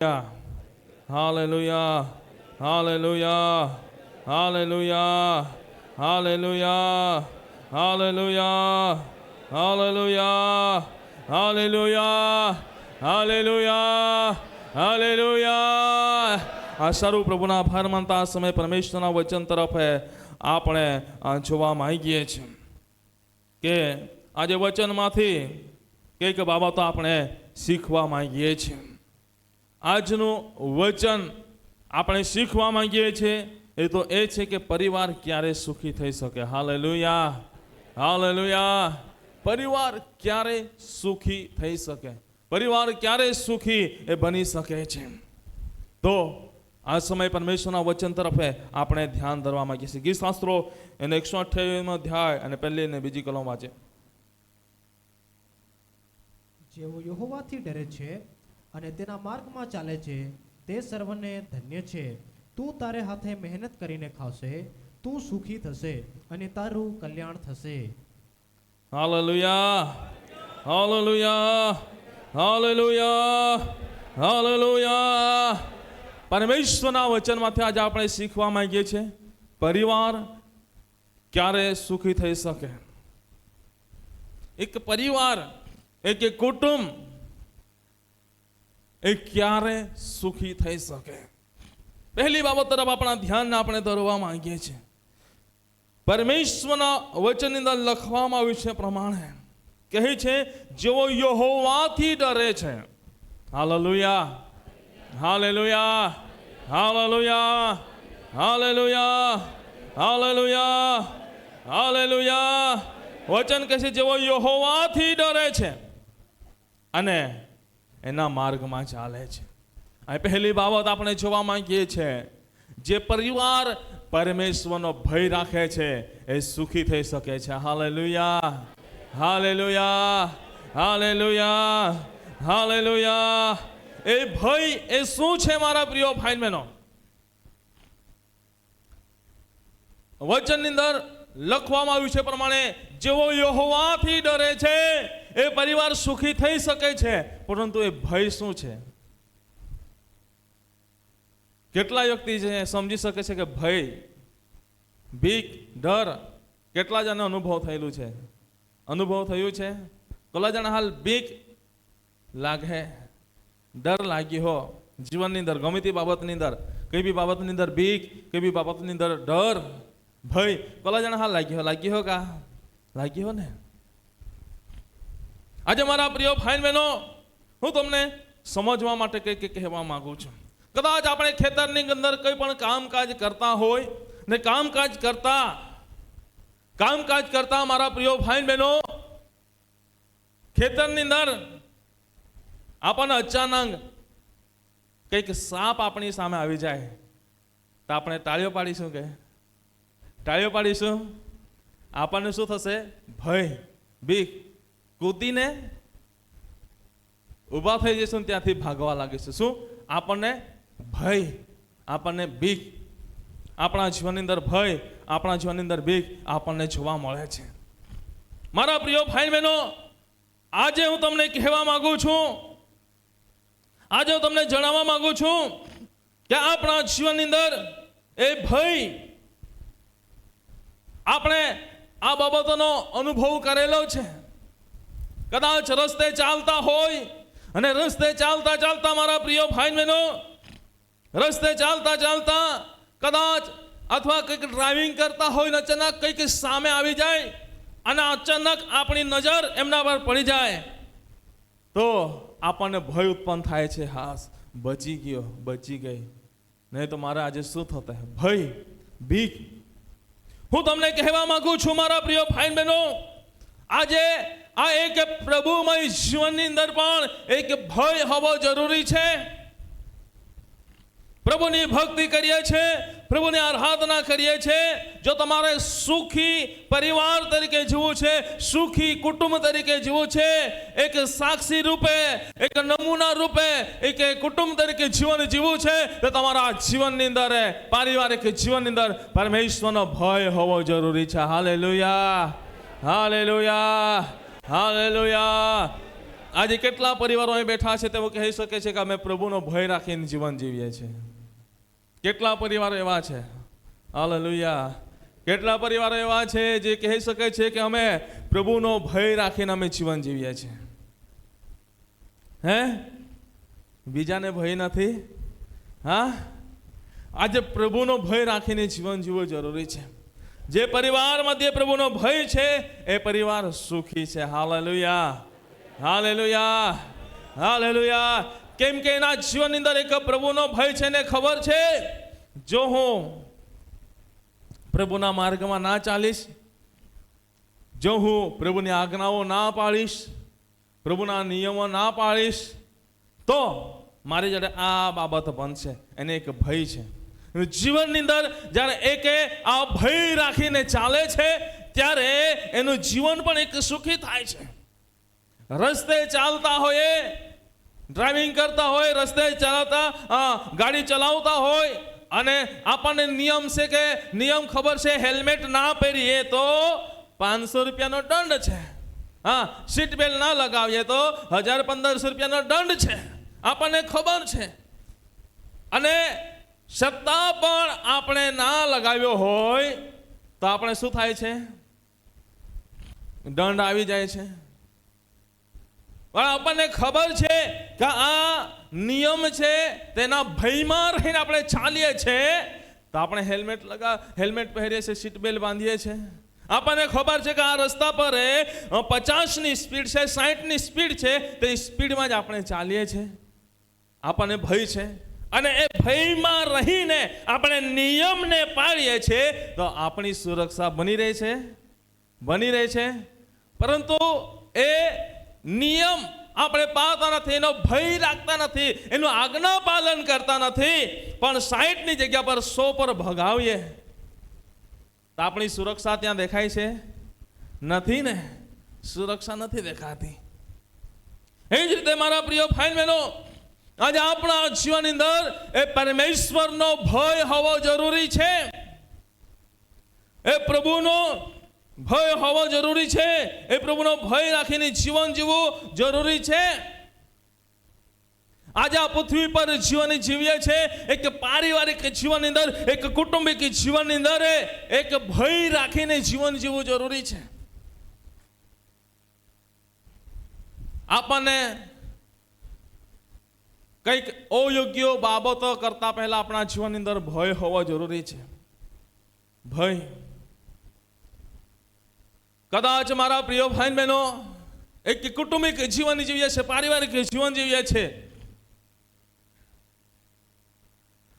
Hallelujah, hallelujah, hallelujah, hallelujah, hallelujah, hallelujah, hallelujah, hallelujah, hallelujah. આ સારું પ્રભુના આભાર માનતા આ સમય પરમેશ્વરના વચન તરફ આપણે જોવા માંગીએ છીએ કે આજે વચનમાંથી કંઈક બાબતો આપણે શીખવા માંગીએ છીએ. આજનું વચન આપણે શીખવા માંગીએ છીએ એ તો એ છે કે પરિવાર ક્યારે સુખી થઈ શકે. Hallelujah, hallelujah. પરિવાર ક્યારે સુખી થઈ શકે, પરિવાર ક્યારે સુખી એ બની શકે છે. તો આ સમય પરમેશ્વરના વચન તરફ આપણે ધ્યાન ધરવા માંગીએ છીએ. ગીત શાસ્ત્રો એને 128 અધ્યાય અને પહેલી અને બીજી કલમ વાંચે. જેઓ યહોવાથી ડરે છે અને તેના માર્ગમાં ચાલે છે તે સર્વને ધન્ય છે. તું તારે હાથે મહેનત કરીને ખાવશે, તું સુખી થશે અને તારું કલ્યાણ થશે. હાલેલુયા, હાલેલુયા, હાલેલુયા, હાલેલુયા. પરમેશ્વરના વચનમાંથી આજે આપણે શીખવા માંગીએ છીએ પરિવાર ક્યારે સુખી થઈ શકે. એક પરિવાર, એક કુટુંબ એ ક્યારે સુખી થઈ શકે. પહેલી બાબત તરફ આપણા ધ્યાનને આપણે ધરવા માંગીએ છીએ. પરમેશ્વરના વચનની અંદર લખવામાં આવ્યું છે પ્રમાણે કહે છે જેઓ યહોવાથી ડરે છે. હાલેલુયા, હાલેલુયા, હાલેલુયા, હાલેલુયા, હાલેલુયા, હાલેલુયા. વચન કહે છે જેઓ યહોવાથી ડરે છે અને એના માર્ગમાં ચાલે છે. આ પહેલી બાબત આપણે જોવા માંગીએ છીએ જે પરિવાર પરમેશ્વરનો ભય રાખે છે એ સુખી થઈ શકે છે. હાલેલુયા, હાલેલુયા, હાલેલુયા, હાલેલુયા. એ ભય એ શું છે મારા પ્રિય ભાઈ બહેનો? વચનની અંદર લખવામાં આવ્યું છે પ્રમાણે જેઓ યહોવાથી ડરે છે એ પરિવાર સુખી થઈ શકે છે. પરંતુ એ ભય શું છે? કેટલા વ્યક્તિ છે સમજી શકે છે કે ભય, બીક, ડર કેટલા જણને અનુભવ થયેલું છે? અનુભવ થયું છે? કેટલા જણા હાલ બીક લાગે, ડર લાગી હો જીવનની અંદર, ગમે તે બાબતની અંદર, કઈ બી બાબતની અંદર બીક, કઈ બી બાબતની અંદર ડર, ભય કેટલા જણા હાલ લાગી હો કા? લાગી હો ને? આજે મારા પ્રિય ભાઈ બહેનો, હું તમને સમજવા માટે કંઈક કહેવા માંગુ છું. કદાચ આપણે ખેતરની અંદર કંઈ પણ કામકાજ કરતા હોય ને કામકાજ કરતા મારા પ્રિય ભાઈ બહેનો ખેતરની અંદર આપણને અચાનક કંઈક સાપ આપણી સામે આવી જાય તો આપણે તાળીઓ પાડીશું કે? તાળીઓ પાડીશું? આપણને શું થશે? ભય, બીક, કૂદીને ઊભા થઈ જઈશું, ત્યાંથી ભાગવા લાગીશું. શું? આપણને ભય, આપણને બીક, આપણા જીવનની અંદર ભય, આપણા જીવનની અંદર બીક આપણને જોવા મળે છે. મારા પ્રિય ભાઈ બહેનો, આજે હું તમને કહેવા માંગુ છું, આજે હું તમને જણાવવા માંગુ છું કે આપણા જીવનની અંદર એ ભય, આપણે આ બાબતોનો અનુભવ કરેલો છે. કદાચ રસ્તે ચાલતા હોય અને રસ્તે ચાલતા ચાલતા મારા પ્રિય ભાઈ બહેનો, રસ્તે ચાલતા ચાલતા કદાચ અથવા કંઈક ડ્રાઇવિંગ કરતા હોય ને અચાનક કંઈક સામે આવી જાય અને અચાનક આપણી નજર એમના પર પડી જાય તો આપણને ભય ઉત્પન્ન થાય છે. હાસ, બચી ગયો, બચી ગઈ, નહીં તો મારે આજે શું થશે? ભય, બીક. હું તમને કહેવા માંગુ છું મારા પ્રિય ભાઈ બહેનો, આજે આ એક પ્રભુમય જીવનની અંદર પણ એક ભય હોવો જરૂરી છે. પ્રભુની ભક્તિ કરીએ છીએ, પ્રભુની આરાધના કરીએ છીએ. જો તમારે સુખી પરિવાર તરીકે જીવવું છે, સુખી કુટુંબ તરીકે જીવવું છે, એક સાક્ષી રૂપે, એક નમૂના રૂપે, એક કુટુંબ તરીકે જીવન જીવવું છે, તો તમારા જીવનની અંદર, પારિવારિક જીવનની અંદર પરમેશ્વરનો ભય હોવો જરૂરી છે. હાલેલુયા, હાલેલુયા, હાલેલુયા. આજે કેટલા પરિવારો અહીં બેઠા છે તેઓ કહી શકે છે કે અમે પ્રભુનો ભય રાખીને જીવન જીવીએ છીએ. કેટલા પરિવારો એવા છે, હાલેલુયા, કેટલા પરિવારો એવા છે જે કહી શકે છે કે અમે પ્રભુનો ભય રાખીને અમે જીવન જીવીએ છીએ. હે, બીજાને ભય નથી? હા, આજે પ્રભુનો ભય રાખીને જીવન જીવવું જરૂરી છે. જે પરિવાર મધ્ય પ્રભુનો ભય છે એ પરિવાર સુખી છે. હાલેલુયા, હાલેલુયા, હાલેલુયા. કેમ કે એના જીવનની અંદર એક પ્રભુનો ભય છે ને ખબર છે, જો હું પ્રભુના માર્ગમાં ના ચાલીશ, જો હું પ્રભુની આજ્ઞાઓ ના પાળીશ, પ્રભુના નિયમો ના પાળીશ, તો મારી જોડે આ બાબત બનશે. એને એક ભય છે. જીવનની અંદર જ્યારે એક આ ભય રાખીને ચાલે છે ત્યારે એનું જીવન પણ એક સુખી થાય છે. રસ્તે ચાલતા હોય, ડ્રાઇવિંગ કરતા હોય, રસ્તે ચાલતા ગાડી ચલાવતા હોય અને આપણને નિયમ છે કે નિયમ ખબર છે, હેલ્મેટ ના પહેરીએ તો 500 રૂપિયાનો દંડ છે. હા, સીટ બેલ્ટ ના લગાવીએ તો 1000-1500 રૂપિયાનો દંડ છે. આપણને ખબર છે, અને છતાં પણ આપણે ના લગાવ્યો હોય તો આપણે શું થાય છે? દંડ આવી જાય છે. પણ આપણને ખબર છે કે આ નિયમ છે, તેના ભયમાં રહીને આપણે ચાલીએ છીએ તો આપણે હેલ્મેટ પહેરીએ છીએ, સીટ બેલ્ટ બાંધીએ છીએ. આપણને ખબર છે કે આ રસ્તા પર 50ની સ્પીડ છે, 60ની સ્પીડ છે, તે સ્પીડમાં જ આપણે ચાલીએ છીએ. આપણને ભય છે અને એ ભયમાં રહીને આપણે નિયમને પાળીએ છીએ તો આપણી સુરક્ષા બની રહે છે, બની રહે છે. પરંતુ એ નિયમ આપણે પાળતા નથી, એનો ભય રાખતા નથી, એનું આજ્ઞા પાલન કરતા નથી, પણ 60ની જગ્યા પર 100 પર ભગાવીએ તો આપણી સુરક્ષા ત્યાં દેખાય છે? નથી ને, સુરક્ષા નથી દેખાતી. એ જ રીતે મારા પ્રિય ભાઈ બહેનો, આજે આપણા જીવનની અંદર એ પરમેશ્વરનો ભય હોવો જરૂરી છે. એ પ્રભુનો ભય હોવો જરૂરી છે. એ પ્રભુનો ભય રાખીને જીવન જીવવું જરૂરી છે. આજે આ પૃથ્વી પર જીવન જીવીએ છીએ, એક પારિવારિક જીવનની અંદર, એક કુટુંબિક જીવનની અંદર એક ભય રાખીને જીવન જીવવું જરૂરી છે. આપણને કંઈક અયોગ્ય બાબતો કરતા પહેલા આપણા જીવનની અંદર ભય હોવો જરૂરી છે. ભય. કદાચ મારા પ્રિય ભાઈ બહેનો, એક કુટુંબિક જીવન જીવીએ છીએ, પારિવારિક જીવન જીવીએ છીએ,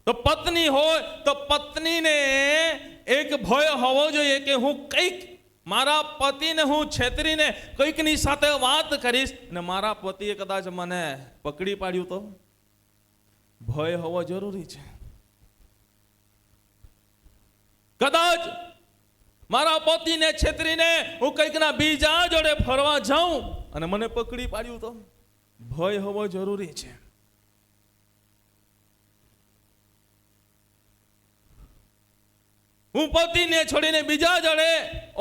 તો પત્ની હોય તો પત્નીને એક ભય હોવો જોઈએ કે હું કંઈક મારા પતિને હું છેતરીને કંઈકની સાથે વાત કરીશ અને મારા પતિએ કદાચ મને પકડી પાડ્યું તો ભય હોવો જરૂરી છે. કદાચ મારા પતિને છેતરીને હું કંઈકના બીજા જોડે ફરવા જાઉં અને મને પકડી પાડ્યું તો ભય હોવો જરૂરી છે. હું પતિને છોડીને બીજા જોડે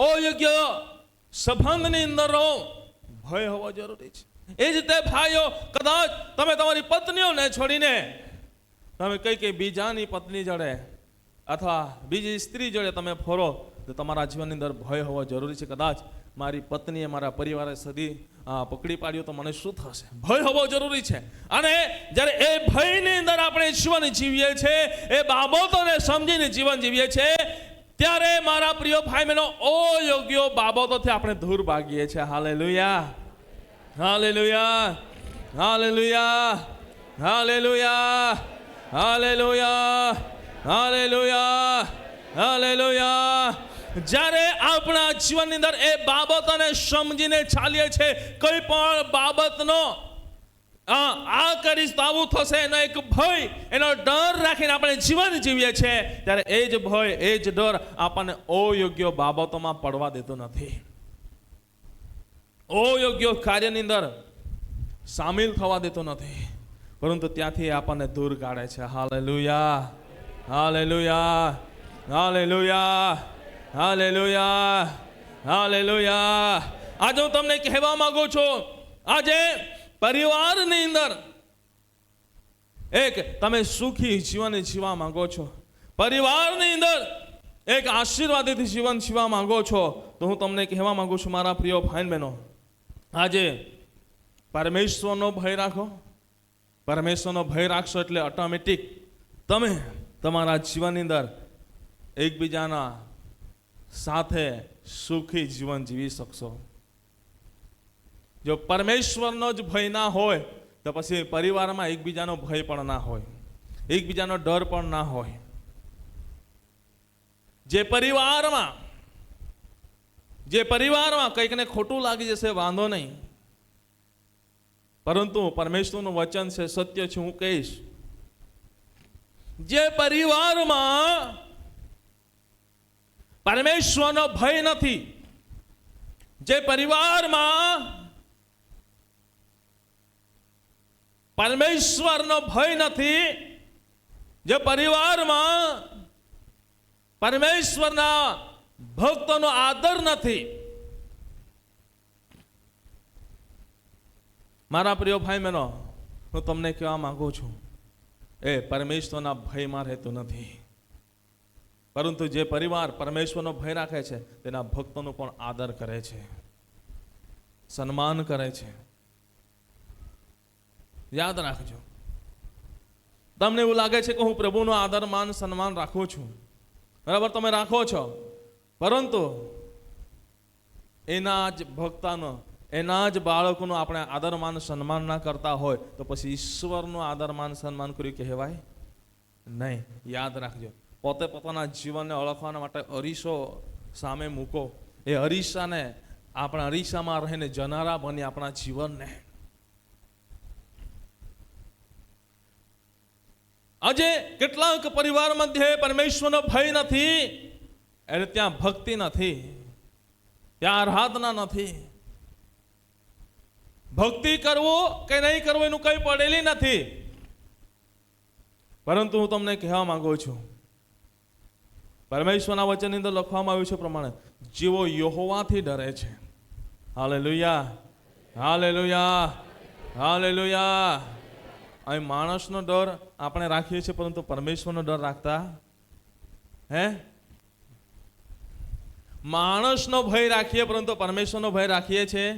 અયોગ્ય સંબંધની અંદર રહું, ભય હોવો જરૂરી છે. એ જ રીતે ભાઈઓ, કદાચ તમે તમારી પત્નીઓને છોડીને તમે કઈ બીજાની પત્ની જોડે અથવા બીજી સ્ત્રી જોડે તમે ફરો તો તમારા જીવનની અંદર ભય હોવો જરૂરી છે. કદાચ મારી પત્નીએ મારા પરિવારે સદી પકડી પાડ્યું તો મને શું થશે? ભય હોવો જરૂરી છે. અને જ્યારે એ ભયની અંદર આપણે જીવન જીવીએ છીએ, એ બાબતોને સમજીને જીવન જીવીએ છીએ, ત્યારે મારા પ્રિય ભાઈ બહેનો અયોગ્ય બાબતોથી આપણે દૂર ભાગીએ છીએ. હાલેલુયા, હાલેલુયા, હાલેલુયા, હાલેલુયા, હાલેલુયા, હાલેલુયા, હાલેલુયા. જ્યારે આપણા જીવનની અંદર એ બાબતોને સમજીને ચાલીએ છીએ, કોઈ પણ બાબતનો આ કરીશ તો આવું થશે એનો એક ભય, એનો ડર રાખીને આપણે જીવન જીવીએ છીએ, ત્યારે એ જ ભય, એ જ ડર આપણને અયોગ્ય બાબતોમાં પડવા દેતો નથી, અયોગ્ય કાર્યની અંદર સામેલ થવા દેતો નથી, પરંતુ ત્યાંથી આપણને દૂર કાઢે છે. હાલેલુયા, હાલેલુયા, હાલેલુયા, હાલેલુયા, હાલેલુયા. આજે હું તમને કહેવા માંગુ છું, આજે પરિવારની અંદર એક તમે સુખી જીવન જીવવા માંગો છો, પરિવારની અંદર એક આશીર્વાદિત જીવન જીવવા માંગો છો, તો હું તમને કહેવા માંગુ છું મારા પ્રિય ભાઈ બહેનો, આજે પરમેશ્વરનો ભય રાખો. પરમેશ્વરનો ભય રાખશો એટલે ઓટોમેટિક તમે તમારા જીવનની અંદર એકબીજાના સાથે સુખી જીવન જીવી શકશો. જો પરમેશ્વરનો જ ભય ના હોય તો પછી પરિવારમાં એકબીજાનો ભય પણ ના હોય, એકબીજાનો ડર પણ ના હોય. જે પરિવારમાં કંઈક ને ખોટું લાગી જશે વાંધો નહીં, પરંતુ પરમેશ્વરનું વચન છે, સત્ય છે, હું કહીશ, જે પરિવારમાં પરમેશ્વરનો ભય નથી, જે પરિવારમાં પરમેશ્વરનો ભય નથી, જે પરિવારમાં પરમેશ્વરના ભક્તોનો આદર નથી, મારા પ્રિય ભાઈ બહેનો, હું તમને કહેવા માંગુ છું, એ પરમેશ્વરના ભયમાં રહેતું નથી. પરંતુ જે પરિવાર પરમેશ્વરનો ભય રાખે છે તેના ભક્તોનો પણ આદર કરે છે, સન્માન કરે છે. યાદ રાખજો, તમને એવું લાગે છે કે હું પ્રભુનો આદર માન સન્માન રાખું છું, બરાબર, તમે રાખો છો, પરંતુ એના જ ભક્તનો, એના જ બાળકોનો આપણે આદર માન સન્માન ના કરતા હોય તો પછી ઈશ્વરનું આદર માન સન્માન કર્યું કહેવાય નહીં. યાદ રાખજો, પોતે પોતાના જીવનને ઓળખવાના માટે અરીસો સામે મૂકો, એ અરીસાને આપણા અરીસામાં રહીને જનારા બની આપણા જીવનને. આજે કેટલાક પરિવાર મધ્યે પરમેશ્વરનો ભય નથી એટલે ત્યાં ભક્તિ નથી, ત્યાં આરાધના નથી. ભક્તિ કરવું કે નહીં કરવું એનું કઈ પડેલી નથી. પરંતુ હું તમને કહેવા માંગુ છું, પરમેશ્વરના વચનની અંદર લખવામાં આવ્યું છે પ્રમાણે જેઓ યહોવાથી ડરે છે, હાલેલુયા, હાલેલુયા, હાલેલુયા. અહીં માણસનો ડર આપણે રાખીએ છીએ, પરંતુ પરમેશ્વરનો ડર રાખતા હે? માણસનો ભય રાખીએ પરંતુ પરમેશ્વરનો ભય રાખીએ છીએ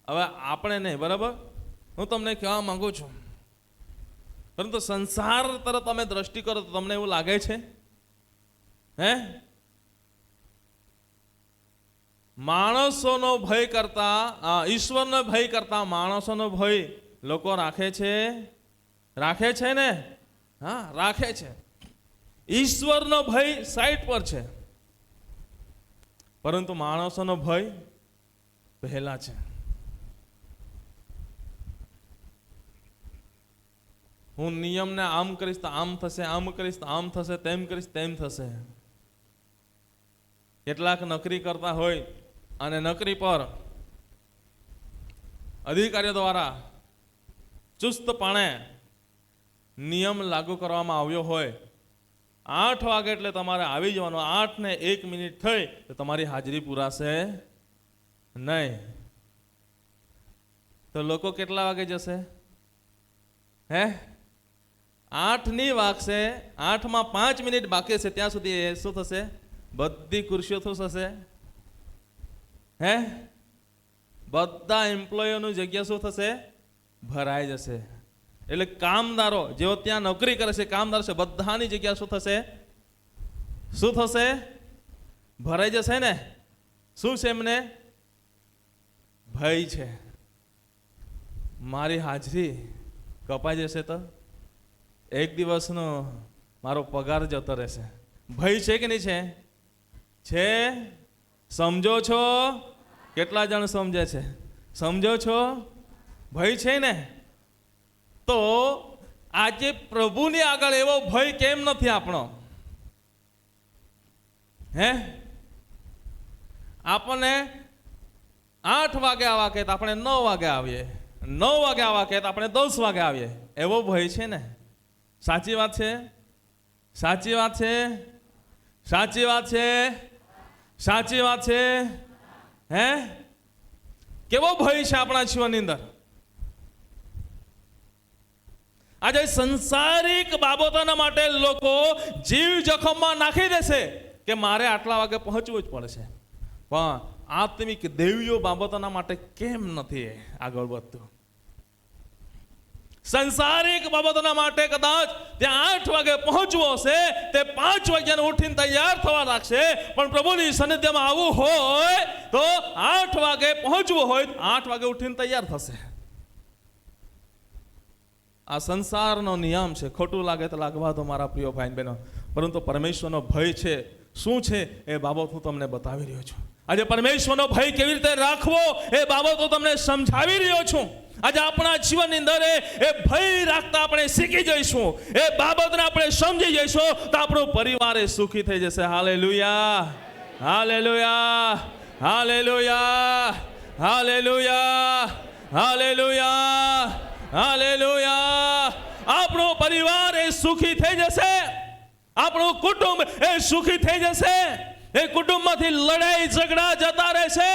હવે આપણે નહીં, બરાબર. હું તમને કહેવા માંગુ છું, પરંતુ સંસાર તરફ તમે દ્રષ્ટિ કરો તો તમને એવું લાગે છે હે, માણસોનો ભય કરતા ઈશ્વરનો ભય કરતા માણસોનો ભય લોકો રાખે છે ને? હા, રાખે છે. ઈશ્વરનો ભય સાઈડ પર છે, પરંતુ માણસોનો ભય પહેલા છે. હું નિયમને આમ કરીશ તો આમ થશે, આમ કરીશ તો આમ થશે, તેમ કરીશ તેમ થશે. કેટલાક નોકરી કરતા હોય અને નોકરી પર અધિકારીઓ દ્વારા ચુસ્તપણે નિયમ લાગુ કરવામાં આવ્યો હોય, 8 વાગે એટલે તમારે આવી જવાનું, 8 ને 1 મિનિટ થઈ તો તમારી હાજરી પૂરાશે નહીં. તો લોકો કેટલા વાગે જશે? હે, 8 ની વાગશે, 8 માં 5 મિનિટ બાકી છે ત્યાં સુધી શું થશે? બધી ખુરશીઓ શું થશે? હે, બધા એમ્પ્લોયીઓની જગ્યા શું થશે? ભરાઈ જશે. એટલે કામદારો જેઓ ત્યાં નોકરી કરે છે, કામદાર છે, બધાની જગ્યા શું થશે? શું થશે? ભરાઈ જશે ને. શું છે એમને? ભય છે. મારી હાજરી કપાઈ જશે તો એક દિવસનો મારો પગાર જતો રહેશે. ભય છે કે નહીં છે? છે. સમજો છો? કેટલા જણ સમજે છે? સમજો છો? ભય છે ને. તો આજે પ્રભુની આગળ એવો ભય કેમ નથી આપણો? હે, આપણને 8 વાગે આવવા કહે તો આપણે 9 વાગે આવીએ, 9 વાગે આવવા કહે તો આપણે 10 વાગે આવીએ. એવો ભય છે ને. સાચી વાત છે? સાચી વાત છે? સાચી વાત છે? સાચી વાત છે? હે, કેવો ભય છે આપણા જીવનની અંદર? આજે સંસારિક બાબતોના માટે લોકો જીવ જોખમમાં નાખી દેશે કે મારે આટલા વાગે પહોંચવું જ પડશે, પણ આત્મિક દૈવીય બાબતોના માટે કેમ નથી આગળ વધતું? સંસારિક બાબતોના માટે કદાચ ત્યાં 8 વાગે પહોંચવું હશે, તે 5 વાગ્યાને ઉઠીને તૈયાર થવા લાગશે, પણ પ્રભુની સાનિધ્યમાં આવવું હોય તો 8 વાગે પહોંચવું હોય 8 વાગે ઉઠીને તૈયાર થશે. આ સંસારનો નિયમ છે. ખોટું લાગે તો લાગવા દો મારા પ્રિય ભાઈ બહેનો, પરંતુ પરમેશ્વરનો ભય છે શું છે એ બાબત હું તમને બતાવી રહ્યો છું. આજે પરમેશ્વરનો ભય કેવી રીતે રાખવો એ બાબત હું તમને સમજાવી રહ્યો છું. આજે આપણા જીવનની અંદર એ ભય રાખતા આપણે શીખી જઈશું, એ બાબતને આપણે સમજી જઈશું, તો આપણો પરિવાર એ સુખી થઈ જશે. હાલેલુયા, હાલેલુયા, હાલેલુયા, હાલેલુયા, હાલેલુયા, હાલેલુયા. આપણો પરિવાર એ સુખી થઈ જશે, આપણું કુટુંબ એ સુખી થઈ જશે. એ કુટુંબમાંથી લડાઈ ઝઘડા જતા રહેશે,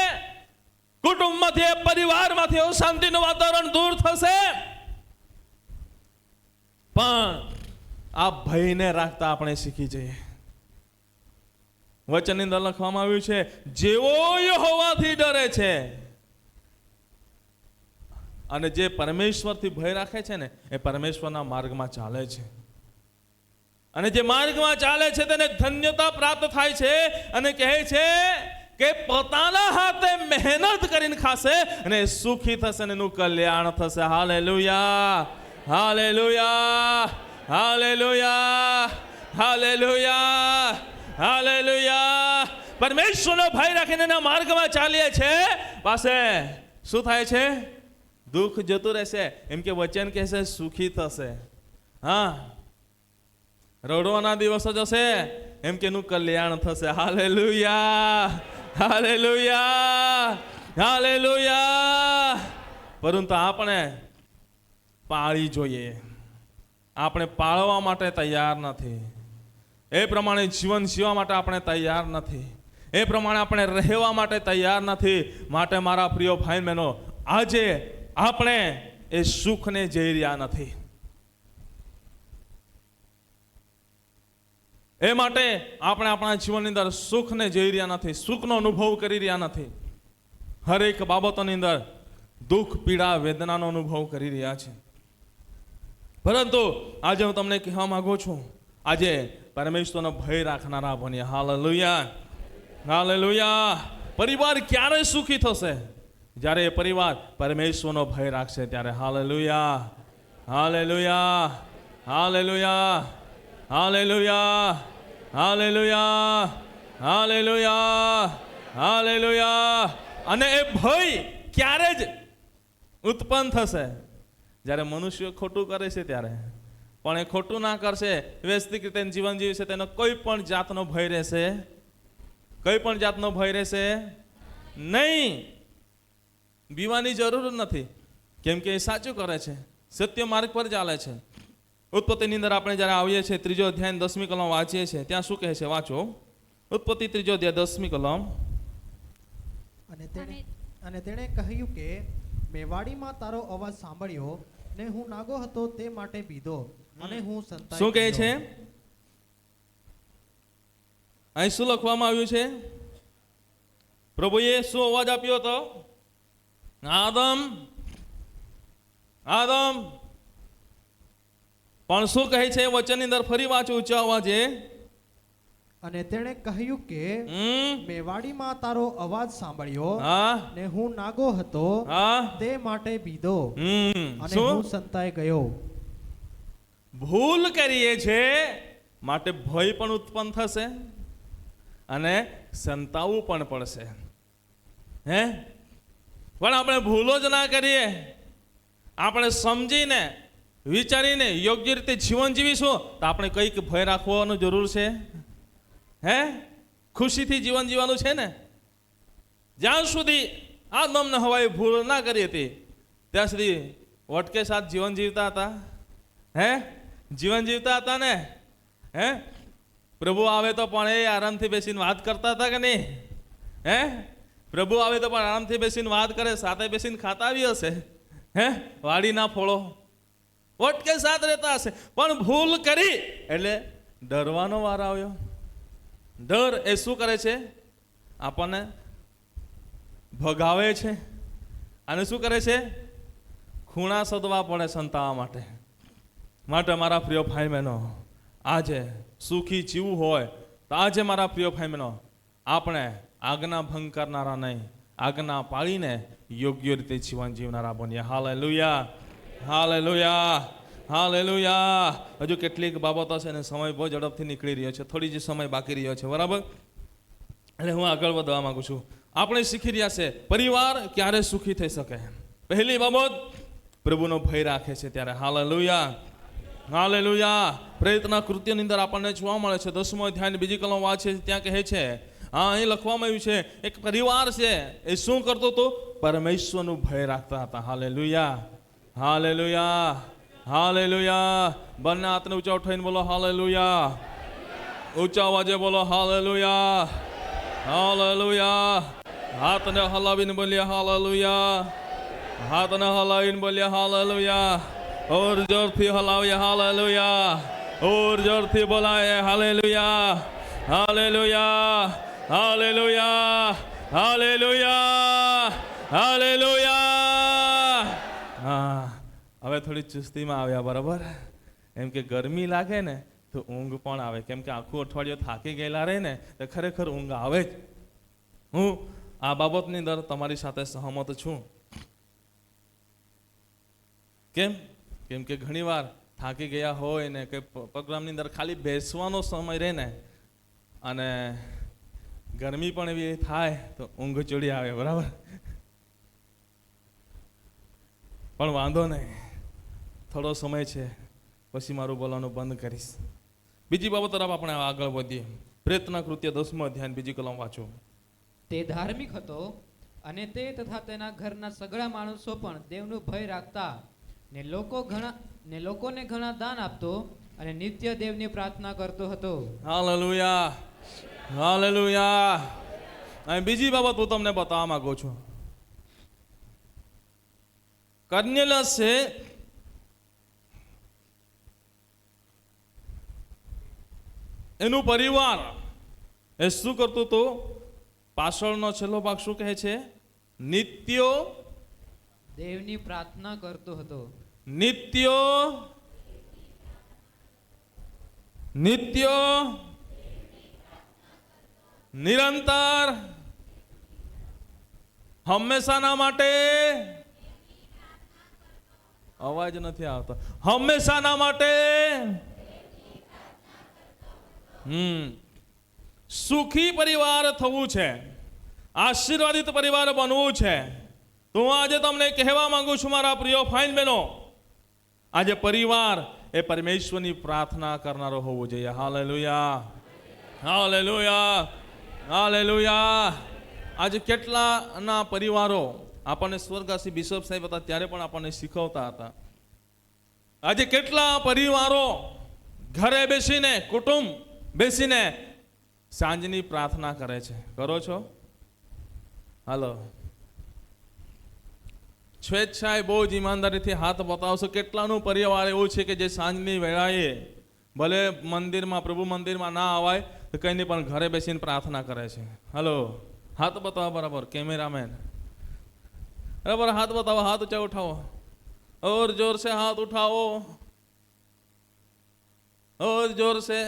કુટુંબમાંથી પરિવારમાંથી અશાંતિનું વાતાવરણ દૂર થશે. પણ આ ભયને રાખતા આપણે શીખી જઈએ. વચનની અંદર લખવામાં આવ્યું છે, જેઓ યહોવાથી ડરે છે અને જે પરમેશ્વરથી ભય રાખે છે ને એ પરમેશ્વરના માર્ગમાં ચાલે છે, અને જે માર્ગમાં ચાલે છે તેને ધન્યતા પ્રાપ્ત થાય છે. અને કહે છે કે પોતાના હાથે મહેનત કરીને ખાશે અને સુખી થશે અને એનું કલ્યાણ થશે. હાલેલુયા, હાલેલુયા, હાલેલુયા, હાલેલુયા, હાલેલુયા. પરમેશ્વરનો ભય રાખીને એના માર્ગમાં ચાલીએ છે, પાસે શું થાય છે? દુઃખ જતું રહેશે. એમ કે વચન કહેશે સુખી થશે. હા, રડવાના દિવસો જશે, એમ કે એનું કલ્યાણ થશે. હાલેલુયા, હાલેલુયા, હાલેલુયા. પરંતુ આપણે પાળી જોઈએ, આપણે પાળવા માટે તૈયાર નથી. એ પ્રમાણે જીવન જીવવા માટે આપણે તૈયાર નથી, એ પ્રમાણે આપણે રહેવા માટે તૈયાર નથી. માટે મારા પ્રિય ભાઈ બહેનો, આજે આપણે એ સુખને જઈ રહ્યા નથી. એ માટે આપણે આપણા જીવનની અંદર સુખને જઈ રહ્યા નથી, સુખનો અનુભવ કરી રહ્યા નથી. હરેક બાબતોની અંદર દુઃખ, પીડા, વેદનાનો અનુભવ કરી રહ્યા છે. પરંતુ આજે હું તમને કહેવા માંગુ છું, આજે પરમેશ્વરનો ભય રાખનારા બનીએ. Hallelujah, hallelujah. પરિવાર ક્યારે સુખી થશે? જ્યારે એ પરિવાર પરમેશ્વરનો ભય રાખશે ત્યારે. હાલેલુયા, હાલેલુયા, હાલેલુયા, હાલેલુયા, હાલેલુયા, હાલેલુયા, હાલેલુયા. અને એ ભય ક્યારે જ ઉત્પન્ન થશે? જ્યારે મનુષ્ય ખોટું કરે છે ત્યારે. પણ એ ખોટું ના કરશે, વ્યવસ્થિત રીતે જીવન જીવશે, તેનો કોઈ પણ જાતનો ભય રહેશે? કોઈ પણ જાતનો ભય રહેશે નહીં. બીવાની જરૂર નથી, કેમ કે એ સાચું કરે છે, સત્ય માર્ગ પર ચાલે છે. ઉત્પત્તિની અંદર આપણે જ્યારે આવીએ છીએ, 3 અધ્યાય 10મી કલમ વાંચીએ છીએ, ત્યાં શું કહે છે? વાંચો. ઉત્પત્તિ 3 અધ્યાય 10મી કલમ. અને તેણે કહ્યું કે મેં વાડીમાં તારો અવાજ સાંભળ્યો ને હું નાગો હતો તે માટે બીધો અને હું સંતાઈ. શું કહે છે અહીં? શું લખવામાં આવ્યું છે? પ્રભુએ શું અવાજ આપ્યો હતો? આદમ, આદમ. પણ શું કહે છે વચનની અંદર? ફરી વાંચો ઊંચા અવાજે. અને તેણે કહ્યું કે મેં વાડીમાં તારો અવાજ સાંભળ્યો ને હું નાગો હતો તે માટે બીધો અને હું સંતાઈ ગયો. ભૂલ કરીએ છે માટે ભય પણ ઉત્પન્ન થશે અને સંતાવવું પણ પડશે. હે, પણ આપણે ભૂલો જ ના કરીએ, આપણે સમજીને વિચારીને યોગ્ય રીતે જીવન જીવીશું તો આપણે કંઈક ભય રાખવાની જરૂર છે? હે, ખુશીથી જીવન જીવવાનું છે ને. જ્યાં સુધી આ નમને હવાએ ભૂલ ના કરી હતી ત્યાં સુધી વટકે સાથ જીવન જીવતા હતા. હે, જીવન જીવતા હતા ને. હે, પ્રભુ આવે તો પણ એ આરામથી બેસીને વાત કરતા હતા કે નહીં? હે, પ્રભુ આવે તો પણ આરામથી બેસીને વાત કરે, સાથે બેસીને ખાતા આવી હશે. હે, વાડીના ફળો. વટ કે સાથ રહેતા હશે, પણ ભૂલ કરી એટલે ડરવાનો વાર આવ્યો. ડર એ શું કરે છે? આપણને ભગાવે છે. અને શું કરે છે? ખૂણા શોધવા પડે સંતાવા માટે મારા પ્રિય ભાઈ બહેનો, આજે સુખી જીવવું હોય તો આજે મારા પ્રિય ભાઈ બહેનો, આપણે આજ્ઞા ભંગ કરનારા નહીં, આજ્ઞા પાળીને યોગ્ય રીતે જીવન જીવનારા બનીએ. હાલેલુયા, હાલેલુયા, હાલેલુયા. હજુ કેટલીક બાબતો છે ને સમય બહુ ઝડપથી નીકળી રહ્યો છે, થોડી જ સમય બાકી રહ્યો છે, બરાબર? એટલે હું આગળ વધવા માંગુ છું. આપણે શીખી રહ્યા છે પરિવાર ક્યારે સુખી થઈ શકે. પહેલી બાબત, પ્રભુનો ભય રાખે છે ત્યારે. Hallelujah, hallelujah. પ્રેરિતના કૃત્યની અંદર આપણને જોવા મળે છે 10મો અધ્યાય બીજી કલમ વાંચે ત્યાં કહે છે, અહીં લખવામાં આવ્યું છે એક પરિવાર છે એ શું કરતો હતો? પરમેશ્વરનું ભય રાખતા હતા. હાલેલુયા, હાલેલુયા, હાલેલુયા. બંને હાથને ઊંચા ઉઠાવીને બોલો હાલેલુયા. ઊંચા અવાજે બોલો હાલેલુયા, હાલેલુયા. હાથને હલાવીને બોલીએ હાલેલુયા, હાથને હલાવીને બોલીએ હાલેલુયા. और जोरથી હલાવીએ હાલેલુયા, और જોરથી બોલાય હાલેલુયા, હાલેલુયા, હાલેલુયા, હાલેલુયા, હાલેલુયા. હા, હવે થોડી ચુસ્તીમાં આવ્યા, બરાબર? એમ કે ગરમી લાગે ને તો ઊંઘ પણ આવે, કેમ કે આખું અઠવાડિયું થાકી ગયેલા રહે ને તો ખરેખર ઊંઘ આવે જ. હું આ બાબતની અંદર તમારી સાથે સહમત છું. કેમ કે ઘણીવાર થાકી ગયા હોય ને કે પ્રોગ્રામની અંદર ખાલી બેસવાનો સમય રહે ને અને ગરમી પણ એવી થાય તો ઊંઘ ચડી આવે, બરાબર? પણ વાંધો નહીં, થોડો સમય છે, પછી મારું બોલવાનું બંધ કરીશ. બીજી બાબત તરફ આપણે આગળ વધીએ. પ્રેરિતના કૃત્ય 10મો અધ્યાય બીજી કલમ વાંચો. તે ધાર્મિક હતો અને તે તથા તેના ઘરના સગળા માણસો પણ દેવનું ભય રાખતા ને લોકોને ઘણા દાન આપતો અને નિત્ય દેવની પ્રાર્થના કરતો હતો. Hallelujah, hallelujah. અને બીજી બાબત હું તમને બતાવવા માંગુ છું. કર્નેલિયસ છે એનું પરિવાર એ શું કરતું હતું? પાછળનો છેલ્લો ભાગ શું કહે છે? નિત્યો દેવની પ્રાર્થના કરતો હતો. નિત્યો, નિત્યો, નિરંતર, હંમેશાના માટે. અવાજ નથી આવતો. હંમેશાના માટે. સુખી પરિવાર થવું છે, આશીર્વાદિત પરિવાર બનવું છે. તો હું આજે તમને કહેવા માંગુ છું મારા પ્રિય ભાઈ બહેનો, આજે પરિવાર એ પરમેશ્વરની પ્રાર્થના કરનારો હોવો જોઈએ. હાલેલુયા, હાલેલુયા, હાલેલુયા. આજે કેટલાના પરિવારો આપણને સ્વર્ગવાસી બિશપ સાહેબ હતા ત્યારે પણ આપણને શીખવતા હતા. આજે કેટલા પરિવારો ઘરે બેસીને, કુટુંબ બેસીને સાંજની પ્રાર્થના કરે છે. કરો છો? હાલો, સ્વેચ્છાએ બહુ જ ઈમાનદારીથી હાથ બતાવશો. કેટલાનું પરિવાર એવું છે કે જે સાંજની વેળાએ ભલે મંદિરમાં, પ્રભુ મંદિરમાં ના આવાય તો કંઈ નહીં, પણ ઘરે બેસીને પ્રાર્થના કરે છે. હાલો, હાથ બતાવો. બરાબર, કેમેરામેન, બરાબર, હાથ બતાવો, હાથ ઊંચા ઉઠાવો, और जोर से हाथ उठाओ, और जोर से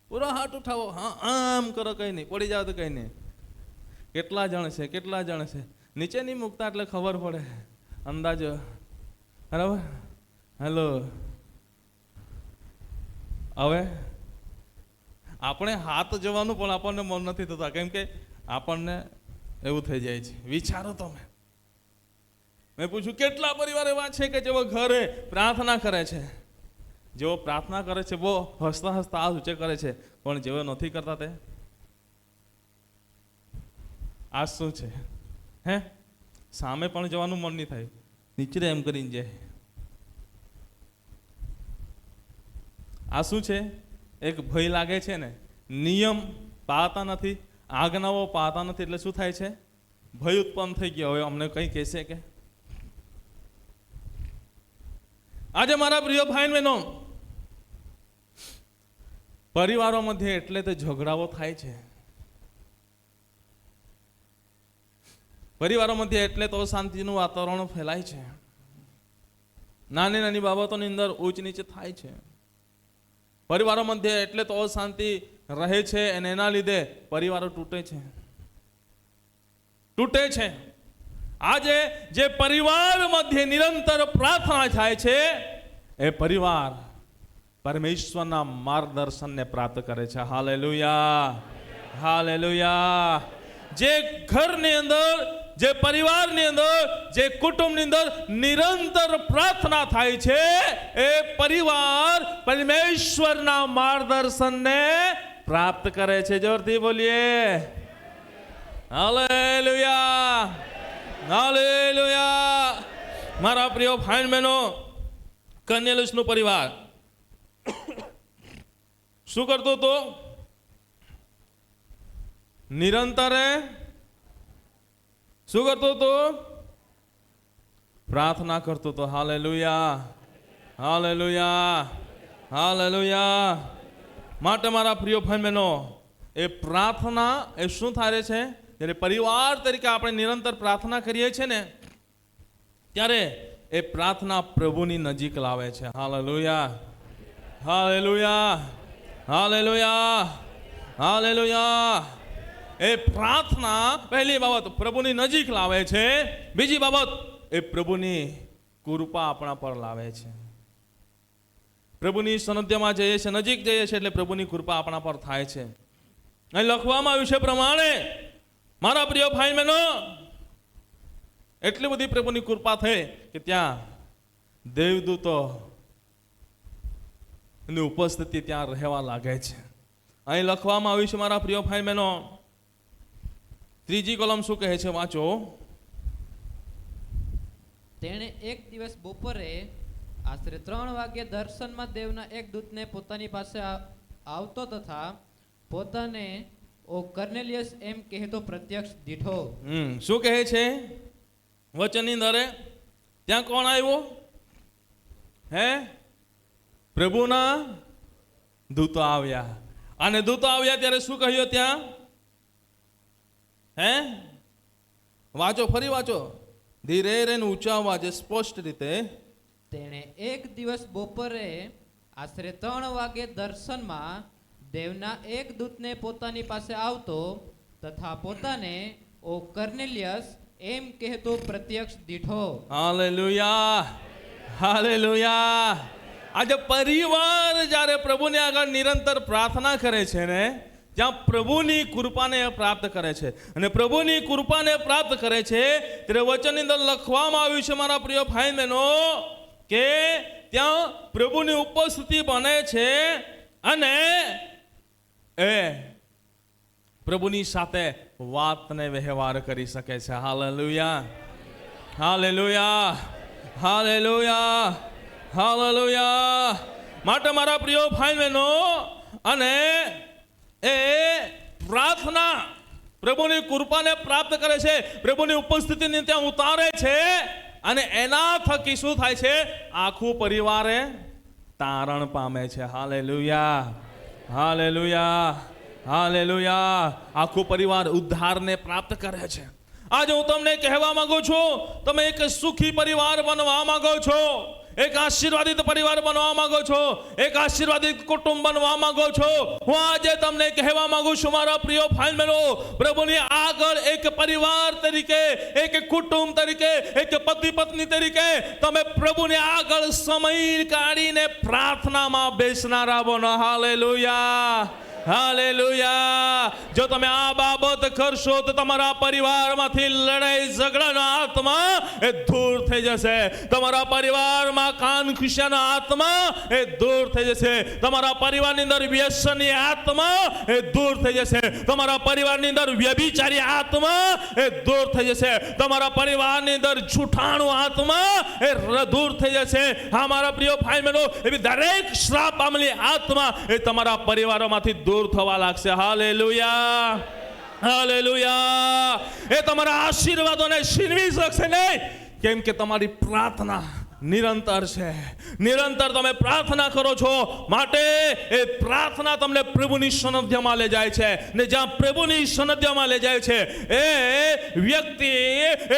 પૂરા હાથ ઉઠાવો. હા, આમ કરો, કઈ નહીં, પડી જાવ તો કઈ નહીં. કેટલા જણ છે? કેટલા જણ છે? નીચે નહીં મૂકતા એટલે ખબર પડે, અંદાજો, બરાબર? હેલો, હવે આપણે હાથ જવાનું પણ આપણને મન નથી થતા, કેમ કે આપણને એવું થઈ જાય છે. વિચારો તમે, મેં પૂછ્યું કેટલા પરિવાર એવા છે કે જેઓ ઘરે પ્રાર્થના કરે છે, જેઓ પ્રાર્થના કરે છે બહુ હસતા હસતા હાથ ઊંચે કરે છે, પણ જેઓ નથી કરતા તે આ શું છે? હે, સામે પણ જવાનું મન નહીં થાય, નીચે એમ કરીને જાય. આ શું છે? એક ભય લાગે છે ને, નિયમ પાળતા નથી, આજ્ઞાઓ પાળતા નથી, એટલે શું થાય છે? ભય ઉત્પન્ન થઈ ગયો. હવે અમને કંઈ કહેશે કે આજે મારા પ્રિય ભાઈ બહેનો, પરિવારો મધ્ય એટલે તો ઝઘડાઓ થાય છે. પરિવારો મધ્ય એટલે તો શાંતિનું વાતાવરણ ફેલાય છે. નાની નાની બાબતોની અંદર ઊંચ નીચે થાય છે. પરિવારો મધ્ય એટલે તો અશાંતિ રહે છે અને એના લીધે પરિવારો તૂટે છે. આજે જે પરિવાર મધ્ય નિરંતર પ્રાર્થના થાય છે એ પરિવાર પરમેશ્વરના માર્ગદર્શનને પ્રાપ્ત કરે છે. હાલેલુયા, હાલેલુયા. જે ઘરની અંદર, જે પરિવારની અંદર, જે કુટુંબની અંદર નિરંતર પ્રાર્થના થાય છે એ પરિવાર પરમેશ્વરના માર્ગદર્શનને પ્રાપ્ત કરે છે. જોરથી બોલીએ હાલેલુયા, હાલેલુયા. મારા પ્રિય ભાઈ બહેનો, કર્નેલિયસનો પરિવાર શું કરતો હતો? નિરંતરે શું કરતો હતો? પ્રાર્થના કરતો હતો. હાલેલુયા, હાલેલુયા, હાલેલુયા. માટે મારા પ્રિય ભાઈ બહેનો, એ પ્રાર્થના એ શું થાય છે? જ્યારે પરિવાર તરીકે આપણે નિરંતર પ્રાર્થના કરીએ છીએ ને, ત્યારે એ પ્રાર્થના પ્રભુની નજીક લાવે છે. હાલેલુયા, હાલેલુયા, હાલેલુયા, હાલેલુયા. એ પ્રાર્થના પહેલી બાબત પ્રભુની નજીક લાવે છે. બીજી બાબત એ પ્રભુની કૃપા આપણા પર લાવે છે. પ્રભુની સાનિધ્યમાં જઈએ છે, નજીક જઈએ છે એટલે પ્રભુની કૃપા આપણા પર થાય છે. અહીં લખવામાં આવ્યું છે પ્રમાણે મારા પ્રિય ભાઈ બહેનો, એટલી બધી પ્રભુની કૃપા થઈ કે ત્યાં દેવદૂતો ની ઉપસ્થિતિ ત્યાં રહેવા લાગે છે. અહીં લખવામાં આવ્યું છે મારા પ્રિય ભાઈ બહેનો, ત્રીજી કોલમ શું કહે છે? વાંચો. તેણે એક દિવસ બપોરે આશરે 3 વાગ્યે દર્શનમાં દેવના એક દૂતને પોતાની પાસે આવતો તથા પોતાને ઓ કર્નેલિયસ એમ કહેતો પ્રત્યક્ષ દીઠો. શું કહે છે વચનની અંદર? ત્યાં કોણ આવ્યો? હે? પ્રભુના દૂતો આવ્યા. અને દૂતો આવ્યા ત્યારે શું કહ્યું ત્યાં? હે? વાંચો, ફરી વાંચો, ધીરે રે ઊંચા અવાજે સ્પષ્ટ રીતે. તેણે એક દિવસ બપોરે આશરે 3 વાગે દર્શનમાં દેવના એક દૂતને પોતાની પાસે આવતો તથા પોતાને ઓ કર્નેલિયસ એમ કહેતો પ્રત્યક્ષ દીઠો. Hallelujah, hallelujah. આજે પરિવાર જ્યારે પ્રભુને આગળ નિરંતર પ્રાર્થના કરે છે ને, જ્યાં પ્રભુની કૃપાને પ્રાપ્ત કરે છે, અને પ્રભુની કૃપાને પ્રાપ્ત કરે છે ત્યારે વચનની અંદર લખવામાં આવ્યું છે મારા પ્રિય ભાઈ બહેનો કે ત્યાં પ્રભુની ઉપસ્થિતિ બને છે અને એ પ્રભુની સાથે વાતને વ્યવહાર કરી શકે છે. હાલેલુયા, હાલેલુયા, હાલેલુયા, હાલેલુયા. માટે મારા પ્રિય ભાઈ બહેનો, અને એ પ્રાર્થના પ્રભુની કૃપાને પ્રાપ્ત કરે છે, પ્રભુની ઉપસ્થિતિને ત્યાં ઉતારે છે, અને એના થકી શું થાય છે? આખું પરિવારે તારણ પામે છે. હાલેલુયા, હાલેલુયા, હાલેલુયા. આખું પરિવાર ઉદ્ધારને પ્રાપ્ત કરે છે. આજે હું તમને કહેવા માંગુ છું, તમે એક સુખી પરિવાર બનવા માંગો છો, એક આશીર્વાદિત પરિવાર બનવા માંગો છો, એક આશીર્વાદિત કુટુંબ બનવા માંગો છો. હું આજે તમને કહેવા માંગુ છું મારા પ્રિય ભાઈ બહેનો, પ્રભુની આગળ એક પરિવાર તરીકે, એક કુટુંબ તરીકે, એક પતિ પત્ની તરીકે તમે પ્રભુની આગળ સમય કાઢીને પ્રાર્થનામાં બેસનારા બનો. Hallelujah, hallelujah. જો તમે આ બાબત કરશો તો તમારા પરિવારમાંથી લડાઈ ઝઘડાનો આત્મા એ દૂર થઈ જશે. તમારા પરિવારમાં કાન ખુશિયાનો આત્મા એ દૂર થઈ જશે. તમારા પરિવારની અંદર વ્યસનની આત્મા એ દૂર થઈ જશે. તમારા પરિવારની અંદર વ્યભિચારી આત્મા એ દૂર થઈ જશે. તમારા પરિવારની અંદર જૂઠાણું આત્મા એ દૂર થઈ જશે. હા મારા પ્રિય ભાઈ બહેનો, એવી દરેક શ્રાપ પામેલી આત્મા એ તમારા પરિવારોમાંથી દૂર થવા લાગશે. હાલેલુયા, હાલેલુયા. એ તમારા આશીર્વાદોને છીનવી શકશે નહીં, કેમ કે તમારી પ્રાર્થના નિરંતર છે. નિરંતર તમે પ્રાર્થના કરો છો માટે એ પ્રાર્થના તમને પ્રભુની સાનિધ્યમાં લઈ જાય છે. ને જ્યાં પ્રભુની સાનિધ્યમાં લઈ જાય છે એ વ્યક્તિ,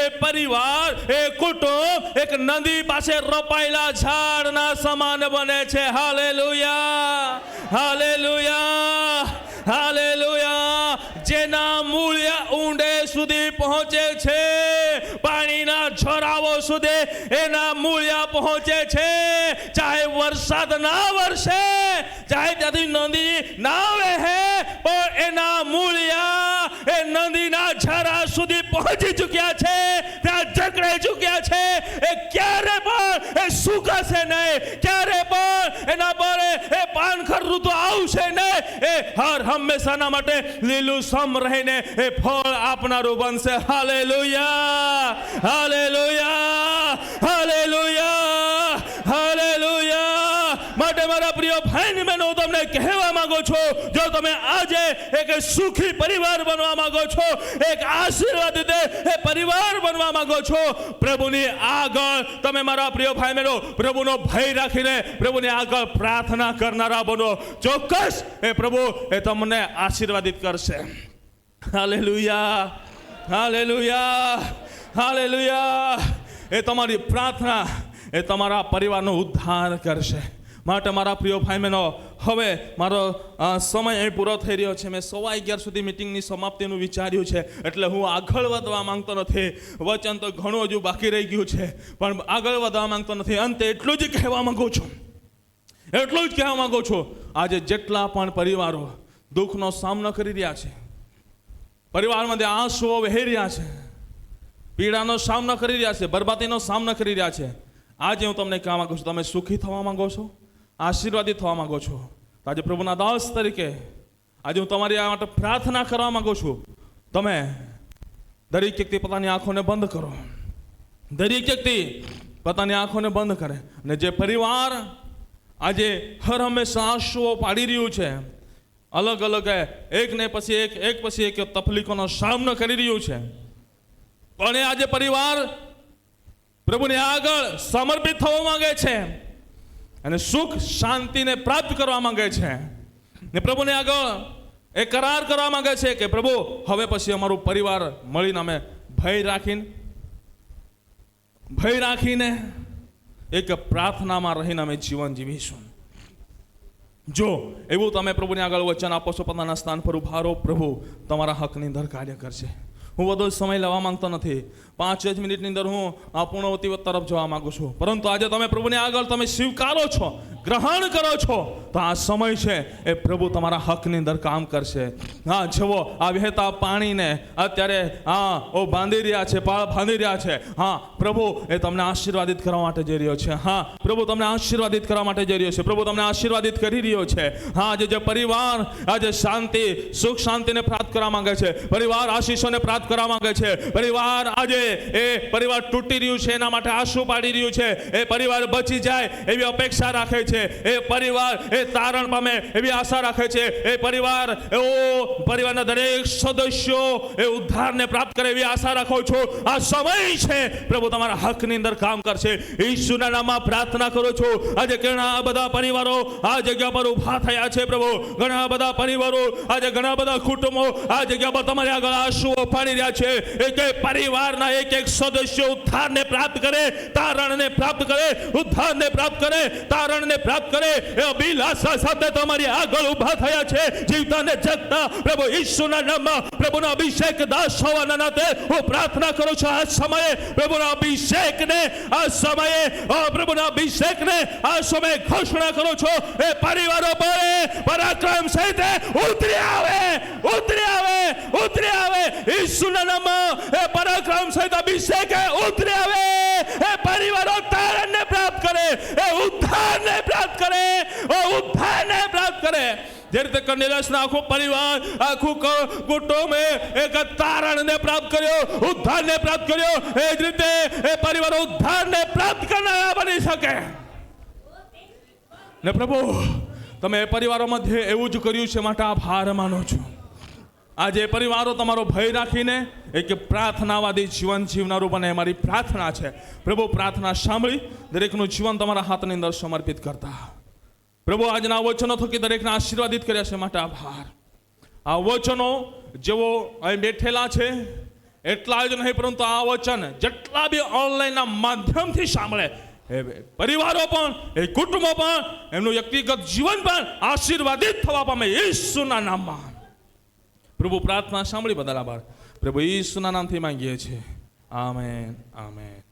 એ પરિવાર, એ કુટુંબ એક નદી પાસે રોપાયેલા ઝાડના સમાન બને છે. હાલેલુયા, હાલેલુયા, હાલેલુયા. જેના મૂળિયા ઊંડે સુધી પહોંચે છે, પાણીના ઝરાવો સુધી એના મૂળિયા પહોંચે છે. ચાહે વરસાદ ના વરસે, ચાહે ત્યાંથી નદી ના વહે, પણ એના મૂળિયા એ નદીના ઝરા સુધી પહોંચી ચૂક્યા છે, ત્યાં જકડાઈ ચૂક્યા છે. એ ક્યારે પણ એ સુકાશે નહીં, ક્યારે પણ એના પર એ પાનખર ઋતુ આવશે નહીં. એ હર હંમેશાના માટે લીલું સમ રહીને એ ફળ આપનારું બનશે. હાલેલુયા, હાલેલુયા, હાલેલુયા, હાલેલુયા. માટે મારા પ્રિય ભાઈ બહેનો, હું તમને કહેવા માંગુ છું, જો તમે આજે એક સુખી પરિવાર બનવા માંગો છો, એક આશીર્વાદિત એ પરિવાર બનવા માંગો છો, પ્રભુની આગળ તમે મારા પ્રિય ભાઈ બહેનો પ્રભુનો ભય રાખીને પ્રભુની આગળ પ્રાર્થના કરનારા બનો. ચોક્કસ એ પ્રભુ એ તમને આશીર્વાદિત કરશે. હાલેલુયા, હાલેલુયા, હાલેલુયા. એ તમારી પ્રાર્થના એ તમારા પરિવારનો ઉદ્ધાર કરશે. માટે મારા પ્રિય ભાઈ બહેનો, હવે મારો સમય અહીં પૂરો થઈ રહ્યો છે. મેં 11:15 સુધી મિટિંગની સમાપ્તિનું વિચાર્યું છે, એટલે હું આગળ વધવા માંગતો નથી. વચન તો ઘણું હજુ બાકી રહી ગયું છે, પણ આગળ વધવા માંગતો નથી. અંતે એટલું જ કહેવા માંગુ છું, એટલું જ કહેવા માંગુ છું, આજે જેટલા પણ પરિવારો દુઃખનો સામનો કરી રહ્યા છે, પરિવારમાં આંસુઓ વહી રહ્યા છે, પીડાનો સામનો કરી રહ્યા છે, બરબાદીનો સામનો કરી રહ્યા છે, આજે હું તમને કહેવા માંગુ છું, તમે સુખી થવા માંગો છો, આશીર્વાદિત થવા માંગો છો, તો આજે પ્રભુના દાસ તરીકે આજે હું તમારી આ માટે પ્રાર્થના કરવા માંગુ છું. તમે દરેક વ્યક્તિ પોતાની આંખોને બંધ કરો, દરેક વ્યક્તિ પોતાની આંખોને બંધ કરે. અને જે પરિવાર આજે હર હંમેશા આંસુઓ પાડી રહ્યું છે, અલગ અલગ એકને પછી એક પછી એક તકલીફોનો સામનો કરી રહ્યું છે, પણ એ આજે પરિવાર પ્રભુની આગળ સમર્પિત થવા માંગે છે અને સુખ શાંતિને પ્રાપ્ત કરવા માંગે છે, ને પ્રભુને આગળ એ કરાર કરવા માંગે છે કે પ્રભુ હવે પછી અમારું પરિવાર મળીને અમે ભય રાખીને એક પ્રાર્થનામાં રહીને અમે જીવન જીવીશું. જો એવું તમે પ્રભુને આગળ વચન આપો છો, પોતાના સ્થાન પર ઉભા રહો, પ્રભુ તમારા હકની અંદર કાર્ય કરશે. હું વધુ સમય લેવા માંગતો નથી, 5 જ મિનિટની અંદર હું આ પૂર્ણવતી તરફ જવા માંગુ છું. પરંતુ આજે તમે પ્રભુને આગળ તમે સ્વીકારો છો, ગ્રહણ કરો છો, તો આ સમય છે એ પ્રભુ તમારા હકની અંદર કામ કરશે. હા, જુઓ આ વહેતા પાણીને અત્યારે બાંધી રહ્યા છે, પાળ બાંધી રહ્યા છે. હા, પ્રભુ એ તમને આશીર્વાદિત કરવા માટે જઈ રહ્યો છે. હા, પ્રભુ તમને આશીર્વાદિત કરવા માટે જઈ રહ્યો છે. પ્રભુ તમને આશીર્વાદિત કરી રહ્યો છે. હા, આજે જે પરિવાર આજે શાંતિ, સુખ શાંતિને પ્રાપ્ત કરવા માંગે છે, પરિવાર આશીષોને પ્રાપ્ત કરવા માંગે છે, પરિવાર આજે એ પરિવાર તૂટી રહ્યું છે એના માટે આંસુ પાડી રહ્યું છે, એ પરિવાર બચી જાય એવી અપેક્ષા રાખે છે, એ પરિવાર એ તારણ પામે એવી આશા રાખે છે, એ પરિવારના દરેક સદસ્યો એ ઉદ્ધારને પ્રાપ્ત કરે એવી આશા રાખો છો. આ સમય છે પ્રભુ તમારા હકની અંદર કામ કરશે. ઈસુના નામમાં પ્રાર્થના કરું છું. આજે ઘણા બધા પરિવારો આ જગ્યા પર ઉભા થયા છે પ્રભુ, ઘણા બધા પરિવારો આજે ઘણા બધા કુટુંબો આ જગ્યા પર તમારી આગળ આંસુઓ પાડી રહ્યા છે. એક પરિવારના એક સદસ્ય ઉદ્ધારને પ્રાપ્ત કરે, તારણને પ્રાપ્ત કરે, ઉદ્ધારને પ્રાપ્ત કરે, તારણને પ્રાપ્ત કરે એ અભિલાષા સાથે તમારી આગળ ઉભા થયા છે. જીવતા ને જગતા પ્રભુ ઈસુના નામમાં પ્રભુના અભિષેક દાસ હોવાના નાતે હું પ્રાર્થના કરું છું. આ સમયે પ્રભુના અભિષેકને, આ સમયે પ્રભુના અભિષેકને આ સમયે ઘોષણા કરું છું. એ પરિવારો પર પરાક્રમ સહિત ઉતરી આવે, ઉતરી આવે, ઉતરી આવે. ઈસુના નામમાં એ પરાક્રમ સહિત અભિષેક ઉતરી આવે. એ પરિવારો તારણને પ્રાપ્ત કરે, એ ઉદ્ધારને પ્રાપ્ત કરે, ઉદ્ધારને પ્રાપ્ત કરે. જે રીતે કર્નેલિયસના આખો પરિવાર, આખું કુટુંબ એક તારણને પ્રાપ્ત કર્યો, ઉદ્ધારને પ્રાપ્ત કર્યો, એ જ રીતે એ પરિવારો ઉદ્ધારને પ્રાપ્ત કરનારા બની શકે. ને પ્રભુ તમે એ પરિવારો મધ્યે એવું જ કર્યું છે, માટે આભાર માનો છું. આજે પરિવારો તમારો ભય રાખીને એ એક પ્રાર્થનાવાદી જીવન જીવનારું બને અમારી પ્રાર્થના છે. પ્રભુ પ્રાર્થના સાંભળી દરેકનું જીવન તમારા હાથની અંદર સમર્પિત કરતા પ્રભુ આજના વચનો થકી દરેકને આશીર્વાદિત કર્યા છે માટે આભાર. આ વચનો જેવો અહીં બેઠેલા છે એટલા જ નહીં, પરંતુ આ વચન જેટલા બી ઓનલાઈનના માધ્યમથી સાંભળે એ પરિવારો પણ, એ કુટુંબો પણ, એમનું વ્યક્તિગત જીવન પણ આશીર્વાદિત થવા પામે ઈસુના નામમાં. પ્રભુ પ્રાર્થના સાંભળી બદલ આભાર. પ્રભુ ઈસુના નામથી માંગીએ છીએ. Amen, amen.